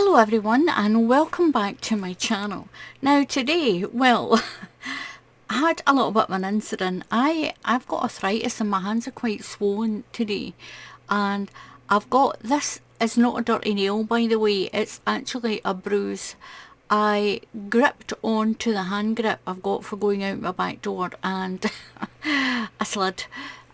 Hello everyone and welcome back to my channel. Now today, well, I had a little bit of an incident. I've got arthritis and my hands are quite swollen today, and I've got, this is not a dirty nail by the way, it's actually a bruise. I gripped onto the hand grip I've got for going out my back door and I slid.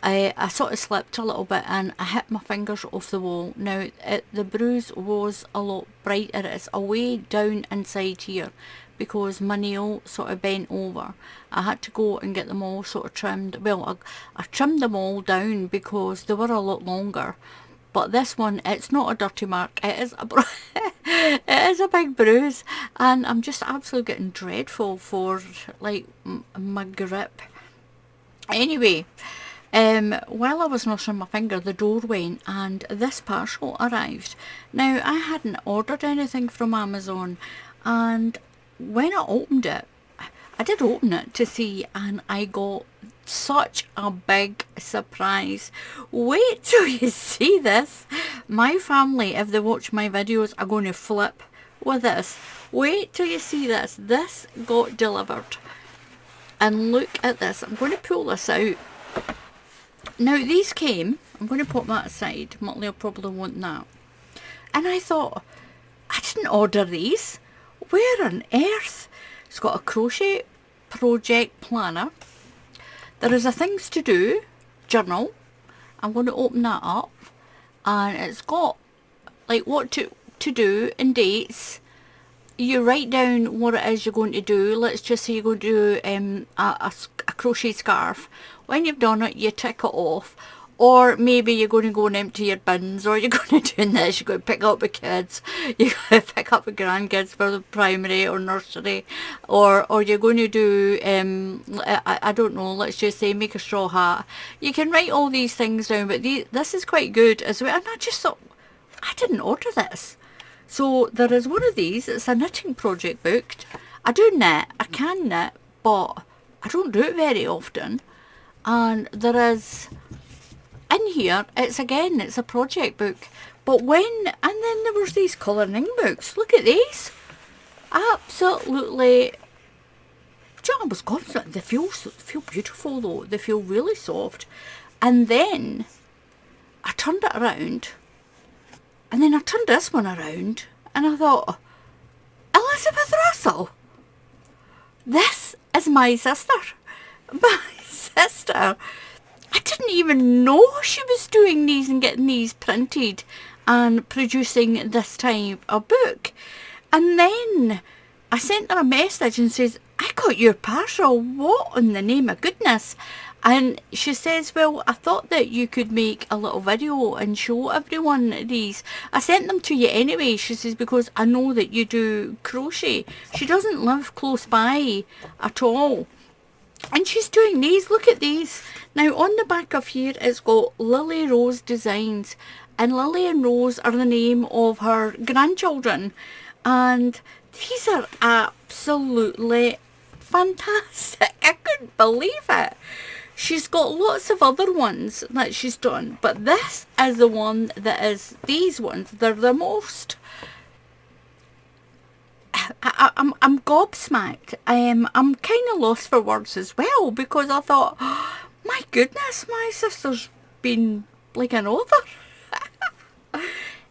I sort of slipped a little bit and I hit my fingers off the wall. Now the bruise was a lot brighter. It's away down inside here because my nail sort of bent over. I had to go and get them all sort of trimmed. Well, I trimmed them all down because they were a lot longer. But this one, it's not a dirty mark. It is it is a big bruise, and I'm just absolutely getting dreadful for like my grip. Anyway. While I was nursing my finger, the door went and this parcel arrived. Now, I hadn't ordered anything from Amazon, and when I opened it, I did open it to see, and I got such a big surprise. Wait till you see this. My family, if they watch my videos, are going to flip with this. Wait till you see this. This got delivered. And look at this. I'm going to pull this out. Now these came, I'm going to put that aside, Muttley will probably want that. And I thought, I didn't order these. Where on earth? It's got a crochet project planner. There is a things to do journal. I'm going to open that up. And it's got like what to do and dates. You write down what it is you're going to do. Let's just say you're going to do a crochet scarf. When you've done it, you tick it off. Or maybe you're going to go and empty your bins, or you're going to do this, you're going to pick up the kids, you're going to pick up the grandkids for the primary or nursery, or you're going to do, I don't know, let's just say make a straw hat. You can write all these things down, but this is quite good as well. And I just thought, I didn't order this. So there is one of these. It's a knitting project book. I do knit, I can knit, but I don't do it very often. And there is, in here, it's a project book. But and then there was these colouring books. Look at these. Absolutely, I was confident. They feel beautiful though. They feel really soft. And then I turned it around. And then I turned this one around. And I thought, Elizabeth Russell, this is my sister. My sister. I didn't even know she was doing these and getting these printed and producing this type of book. And then I sent her a message and says, I got your parcel. What in the name of goodness? And she says, well, I thought that you could make a little video and show everyone these. I sent them to you anyway, she says, because I know that you do crochet. She doesn't live close by at all. And she's doing these. Look at these. Now on the back of here it's got Lily Rose Designs, and Lily and Rose are the name of her grandchildren, and these are absolutely fantastic. I couldn't believe it. She's got lots of other ones that she's done, but this is the one that is, these ones, they're the most, I'm gobsmacked. I'm kind of lost for words as well, because I thought, oh, my goodness, my sister's been like an author.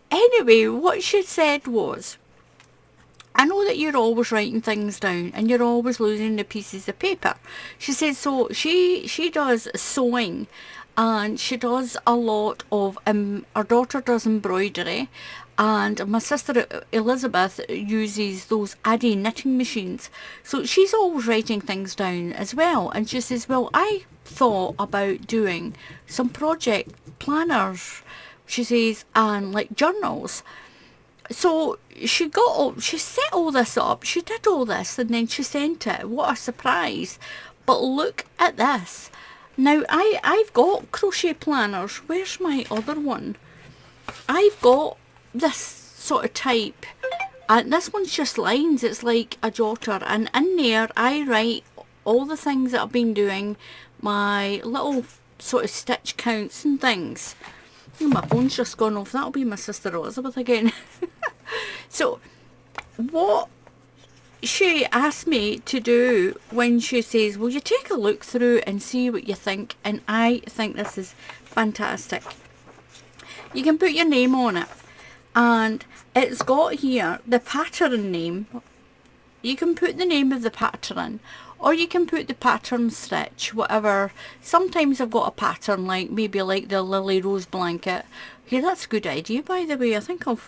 Anyway, what she said was, I know that you're always writing things down and you're always losing the pieces of paper. She says, so she does sewing, and she does a lot of, her daughter does embroidery, and my sister Elizabeth uses those Addy knitting machines. So she's always writing things down as well. And she says, well, I thought about doing some project planners, she says, and like journals. So she set all this up, she did all this, and then she sent it. What a surprise. But look at this. Now I've got crochet planners. Where's my other one? I've got this sort of type, and this one's just lines. It's like a jotter, and in there I write all the things that I've been doing, my little sort of stitch counts and things. Oh, my phone's just gone off. That'll be my sister Elizabeth again. So what she asked me to do when she says, will you take a look through and see what you think? And I think this is fantastic. You can put your name on it, and it's got here the pattern name. You can put the name of the pattern, or you can put the pattern stitch, whatever. Sometimes I've got a pattern like maybe like the Lily Rose blanket. Yeah, that's a good idea, by the way. I think I'll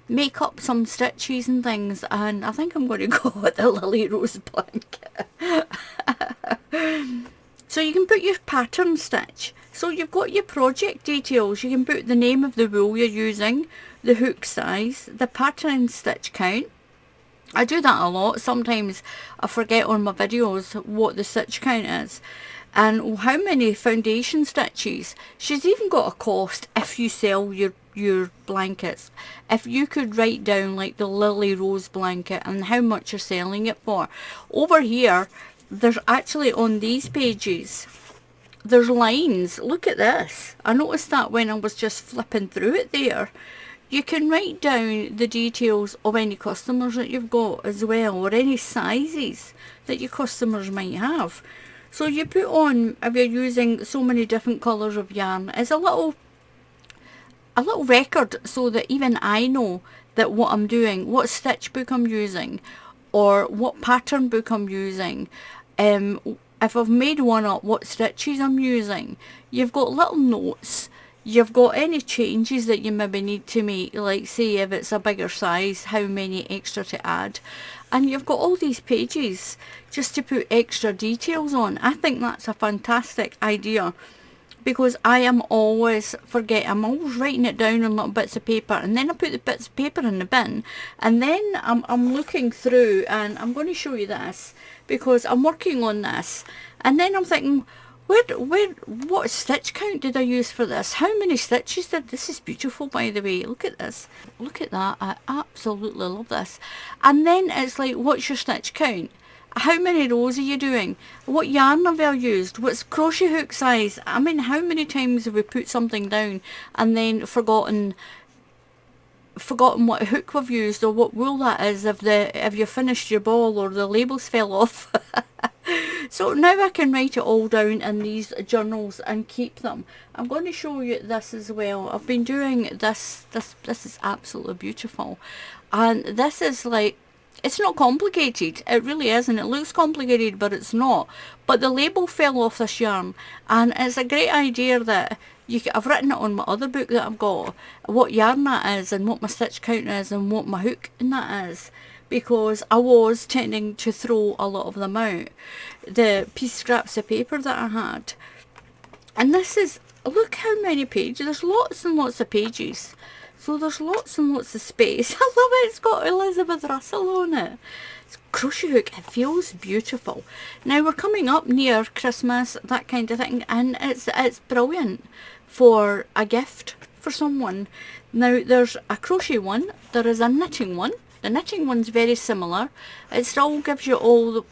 make up some stitches and things, and I think I'm going to go with the Lily Rose blanket. So you can put your pattern stitch. So you've got your project details. You can put the name of the wool you're using, the hook size, the pattern stitch count. I do that a lot. Sometimes I forget on my videos what the stitch count is, and how many foundation stitches. She's even got a cost if you sell your blankets. If you could write down like the Lily Rose blanket and how much you're selling it for. Over here, there's actually on these pages, there's lines. Look at this. I noticed that when I was just flipping through it there. You can write down the details of any customers that you've got as well, or any sizes that your customers might have. So you put on, if you're using so many different colours of yarn, it's a little record, so that even I know that what I'm doing, what stitch book I'm using, or what pattern book I'm using, if I've made one up, what stitches I'm using. You've got little notes. You've got any changes that you maybe need to make, like say if it's a bigger size, how many extra to add. And you've got all these pages just to put extra details on. I think that's a fantastic idea, because I am always I'm always writing it down on little bits of paper, and then I put the bits of paper in the bin, and then I'm looking through, and I'm going to show you this because I'm working on this, and then I'm thinking, what stitch count did I use for this? How many stitches this is beautiful, by the way. Look at this. Look at that. I absolutely love this. And then it's like, what's your stitch count? How many rows are you doing? What yarn have I used? What's crochet hook size? I mean, how many times have we put something down and then forgotten what hook we've used, or what wool that is, if you finished your ball or the labels fell off. So now I can write it all down in these journals and keep them. I'm going to show you this as well. I've been doing this is absolutely beautiful, and this is like, it's not complicated, it really isn't. It looks complicated, but it's not. But the label fell off this yarn, and it's a great idea that I've written it on my other book that I've got, what yarn that is, and what my stitch count is, and what my hook in that is, because I was tending to throw a lot of them out, the piece scraps of paper that I had. And this is, look how many pages, there's lots and lots of pages. So there's lots and lots of space. I love it. It's got Elizabeth Russell on it. It's crochet hook. It feels beautiful. Now we're coming up near Christmas, that kind of thing, and it's brilliant for a gift for someone. Now there's a crochet one. There is a knitting one. The knitting one's very similar. It still gives you all the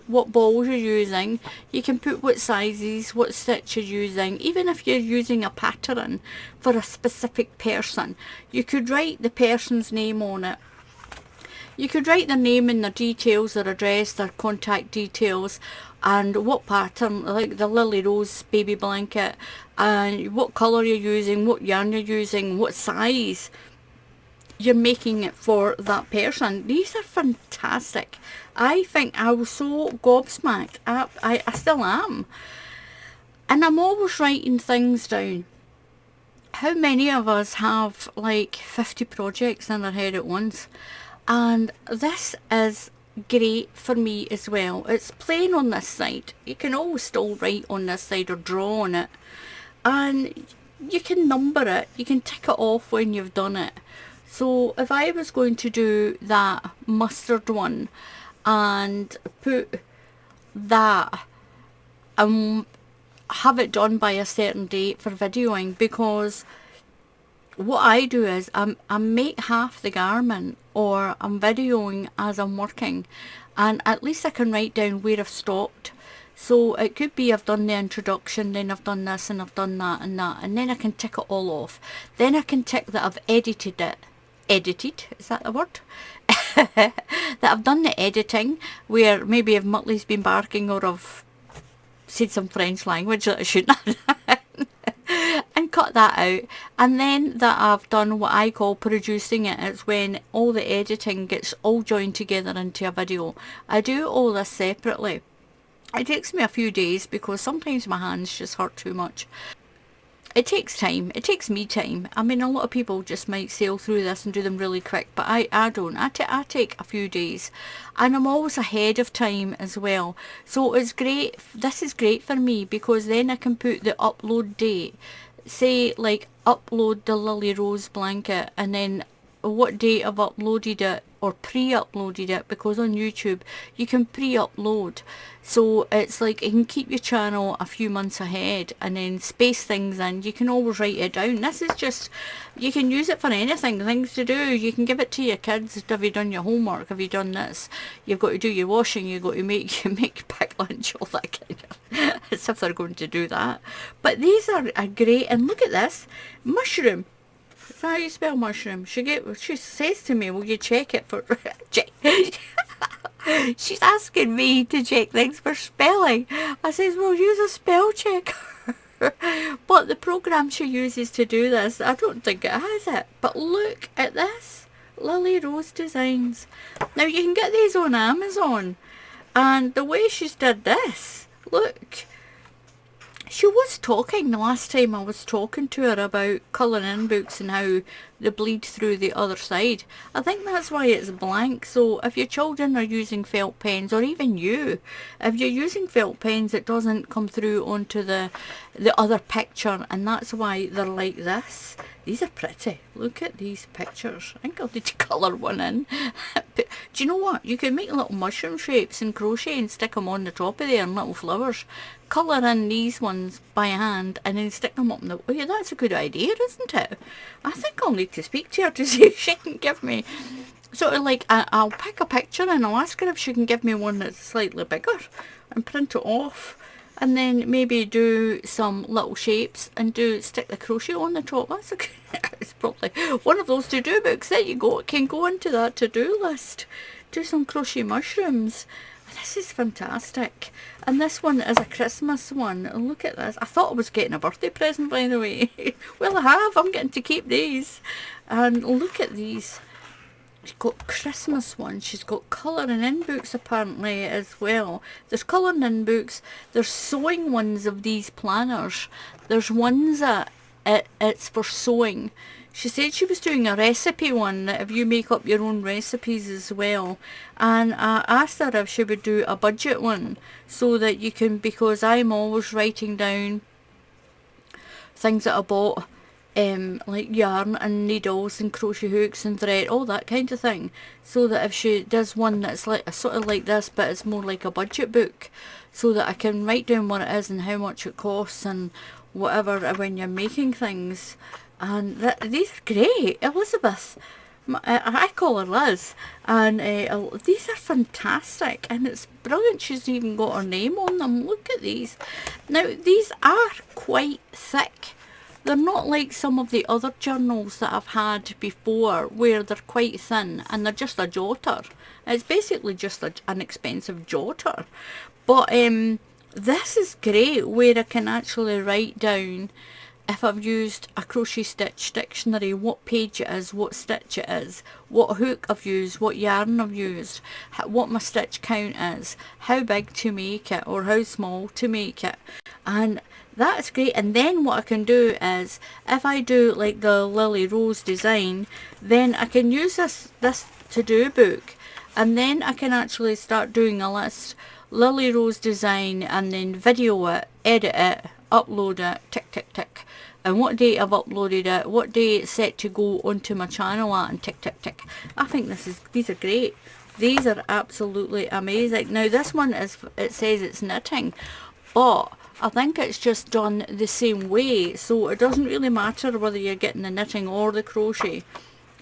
what balls you're using. You can put what sizes, what stitch you're using. Even if you're using a pattern for a specific person, you could write the person's name on it. You could write their name and their details, their address, their contact details, and what pattern, like the Lily Rose baby blanket, and what colour you're using, what yarn you're using, what size you're making it for that person. These are fantastic. I think I was so gobsmacked. I still am. And I'm always writing things down. How many of us have like 50 projects in our head at once? And this is great for me as well. It's plain on this side. You can always still write on this side or draw on it. And you can number it. You can tick it off when you've done it. So if I was going to do that mustard one and put that and have it done by a certain date for videoing, because what I do is I make half the garment, or I'm videoing as I'm working, and at least I can write down where I've stopped. So it could be I've done the introduction, then I've done this and I've done that, and then I can tick it all off. Then I can tick that I've edited it. Edited, is that the word? that I've done the editing, where maybe if Muttley's been barking or I've said some French language that I shouldn't have and cut that out, and then that I've done what I call producing it. It's when all the editing gets all joined together into a video. I do all this separately. It takes me a few days because sometimes my hands just hurt too much. It takes time. It takes me time. I mean, a lot of people just might sail through this and do them really quick, but I don't. I take a few days, and I'm always ahead of time as well. So it's great. This is great for me because then I can put the upload date. Say, like, upload the Lily Rose blanket, and then what date I've uploaded it or pre-uploaded it, because on YouTube you can pre-upload, so it's like you can keep your channel a few months ahead and then space things in. You can always write it down. This is just, you can use it for anything, things to do. You can give it to your kids. Have you done your homework? Have you done this? You've got to do your washing, you've got to make pack lunch, all that kind of as if they're going to do that. But these are great. And look at this mushroom. That's how you spell mushroom. She says to me, will you check it for check? She's asking me to check things for spelling. I says, well, use a spell checker. But the program she uses to do this, I don't think it has it. But look at this. Lily Rose Designs. Now you can get these on Amazon. And the way she's did this, look. She was talking the last time I was talking to her about colouring in books and how they bleed through the other side. I think that's why it's blank. So if your children are using felt pens, or even you, if you're using felt pens, it doesn't come through onto the other picture, and that's why they're like this. These are pretty. Look at these pictures. I think I'll need to colour one in. But do you know what? You can make little mushroom shapes and crochet and stick them on the top of there and little flowers. Colour in these ones by hand and then stick them up in the... Oh yeah, that's a good idea, isn't it? I think I'll need to speak to her to see if she can give me... Sort of like, I'll pick a picture and I'll ask her if she can give me one that's slightly bigger and print it off. And then maybe do some little shapes and stick the crochet on the top. That's a good, it's probably one of those to-do books. There you go. It can go into that to-do list. Do some crochet mushrooms. This is fantastic. And this one is a Christmas one. Look at this. I thought I was getting a birthday present, by the way. Well, I have. I'm getting to keep these. And look at these. She's got Christmas ones. She's got colouring in books apparently as well. There's colouring in books. There's sewing ones of these planners. There's ones that it's for sewing. She said she was doing a recipe one, that if you make up your own recipes as well. And I asked her if she would do a budget one, so that you can, because I'm always writing down things that I bought, like yarn and needles and crochet hooks and thread, all that kind of thing, so that if she does one that's like sort of like this but it's more like a budget book, so that I can write down what it is and how much it costs and whatever when you're making things. And these are great. Elizabeth, I call her Liz, and these are fantastic, and it's brilliant she's even got her name on them. Look at these. Now these are quite thick. They're not like some of the other journals that I've had before where they're quite thin and they're just a jotter. It's basically just an expensive jotter. But this is great, where I can actually write down, if I've used a crochet stitch dictionary, what page it is, what stitch it is, what hook I've used, what yarn I've used, what my stitch count is, how big to make it or how small to make it. And that's great. And then what I can do is, if I do like the Lily Rose design, then I can use this to-do book, and then I can actually start doing a list, Lily Rose design, and then video it, edit it, upload it, tick tick tick, and what date I've uploaded it, what day it's set to go onto my channel at, and tick tick tick. I think these are great. These are absolutely amazing. Now this one is, it says it's knitting, but I think it's just done the same way, so it doesn't really matter whether you're getting the knitting or the crochet,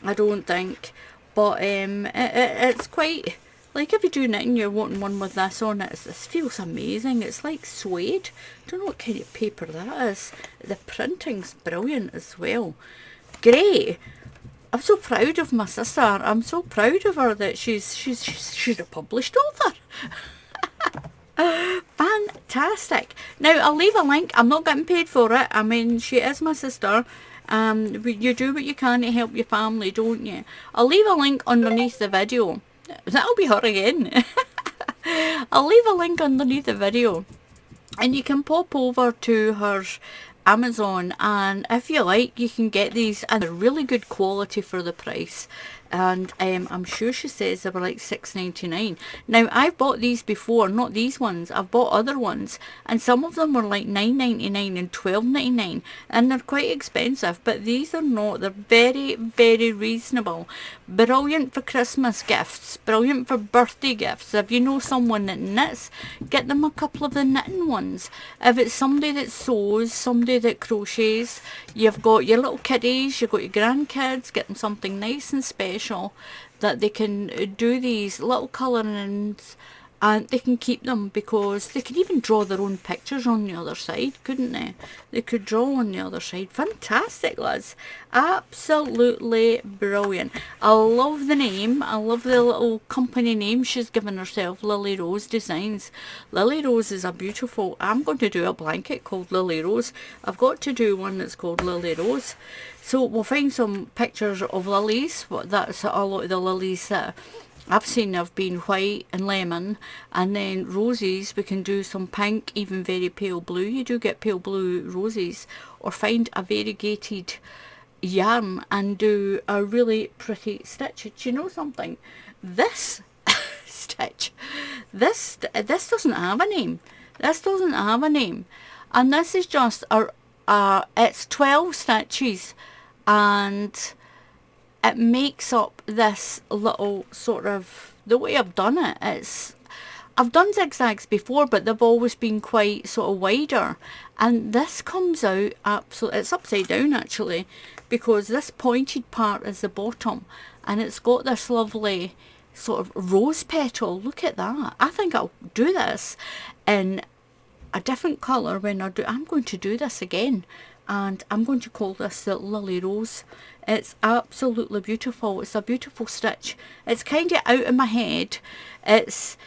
I don't think. But it's quite, like if you do knitting, you're wanting one with this on it. This feels amazing. It's like suede. I don't know what kind of paper that is. The printing's brilliant as well. Great. I'm so proud of my sister. I'm so proud of her that she's a published author. Fantastic. Now, I'll leave a link. I'm not getting paid for it. I mean, she is my sister. You do what you can to help your family, don't you? I'll leave a link underneath the video. That'll be her again. I'll leave a link underneath the video. And you can pop over to her Amazon, and if you like, you can get these, and they're really good quality for the price. And I'm sure she says they were like $6.99. Now, I've bought these before, not these ones. I've bought other ones, and some of them were like $9.99 and $12.99, and they're quite expensive. But these are not. They're very, very reasonable. Brilliant for Christmas gifts. Brilliant for birthday gifts. If you know someone that knits, get them a couple of the knitting ones. If it's somebody that sews, somebody that crochets, you've got your little kiddies, you've got your grandkids, get them something nice and special that they can do these little colourings, and they can keep them, because they can even draw their own pictures on the other side, couldn't they? They could draw on the other side. Fantastic, Liz. Absolutely brilliant. I love the name. I love the little company name she's given herself, Lily Rose Designs. Lily Rose is a beautiful... I'm going to do a blanket called Lily Rose. I've got to do one that's called Lily Rose. So we'll find some pictures of lilies. That's a lot of the lilies that I've seen have been white and lemon, and then roses. We can do some pink, even very pale blue. You do get pale blue roses, or find a variegated yarn and do a really pretty stitch. Do you know something? This stitch, this doesn't have a name. This doesn't have a name, and this is just it's 12 stitches, and it makes up this little sort of, the way I've done it, I've done zigzags before, but they've always been quite sort of wider, and this comes out absolutely, it's upside down actually, because this pointed part is the bottom, and it's got this lovely sort of rose petal. Look at that. I think I'll do this in a different colour when I'm going to do this again, and I'm going to call this the Lily Rose. It's absolutely beautiful. It's a beautiful stitch. It's kind of out of my head. It's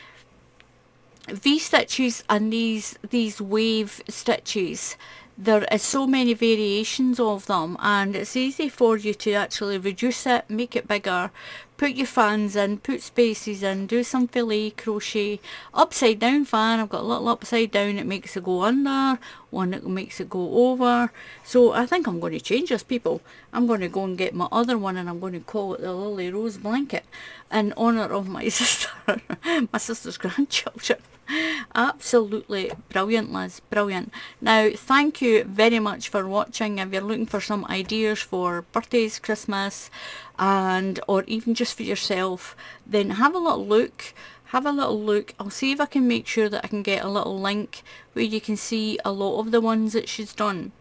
V-stitches and these wave stitches. There is so many variations of them, and it's easy for you to actually reduce it, make it bigger, put your fans in, put spaces in, do some filet crochet. Upside down fan, I've got a little upside down, it makes it go under, one that makes it go over. So I think I'm going to change this, people. I'm going to go and get my other one, and I'm going to call it the Lily Rose blanket in honour of my sister, my sister's grandchildren. Absolutely brilliant, Liz, brilliant. Now, thank you very much for watching. If you're looking for some ideas for birthdays, Christmas, and or even just for yourself, then have a little look. I'll see if I can make sure that I can get a little link where you can see a lot of the ones that she's done.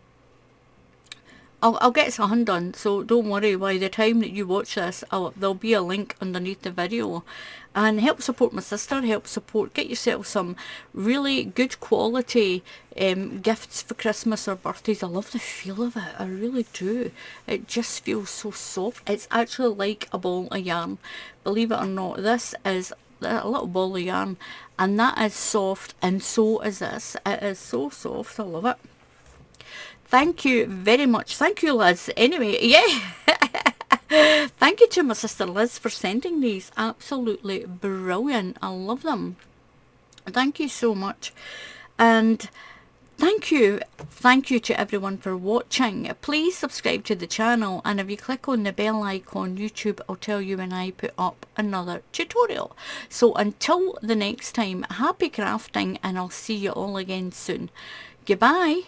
I'll get some done, so don't worry. By the time that you watch this, there'll be a link underneath the video. And help support my sister, get yourself some really good quality gifts for Christmas or birthdays. I love the feel of it, I really do. It just feels so soft. It's actually like a ball of yarn, believe it or not. This is a little ball of yarn, and that is soft, and so is this. It is so soft, I love it. Thank you very much. Thank you, Liz. Anyway, yeah. Thank you to my sister Liz for sending these. Absolutely brilliant. I love them. Thank you so much. And thank you to everyone for watching. Please subscribe to the channel, and if you click on the bell icon, YouTube will tell you when I put up another tutorial. So until the next time, happy crafting, and I'll see you all again soon. Goodbye.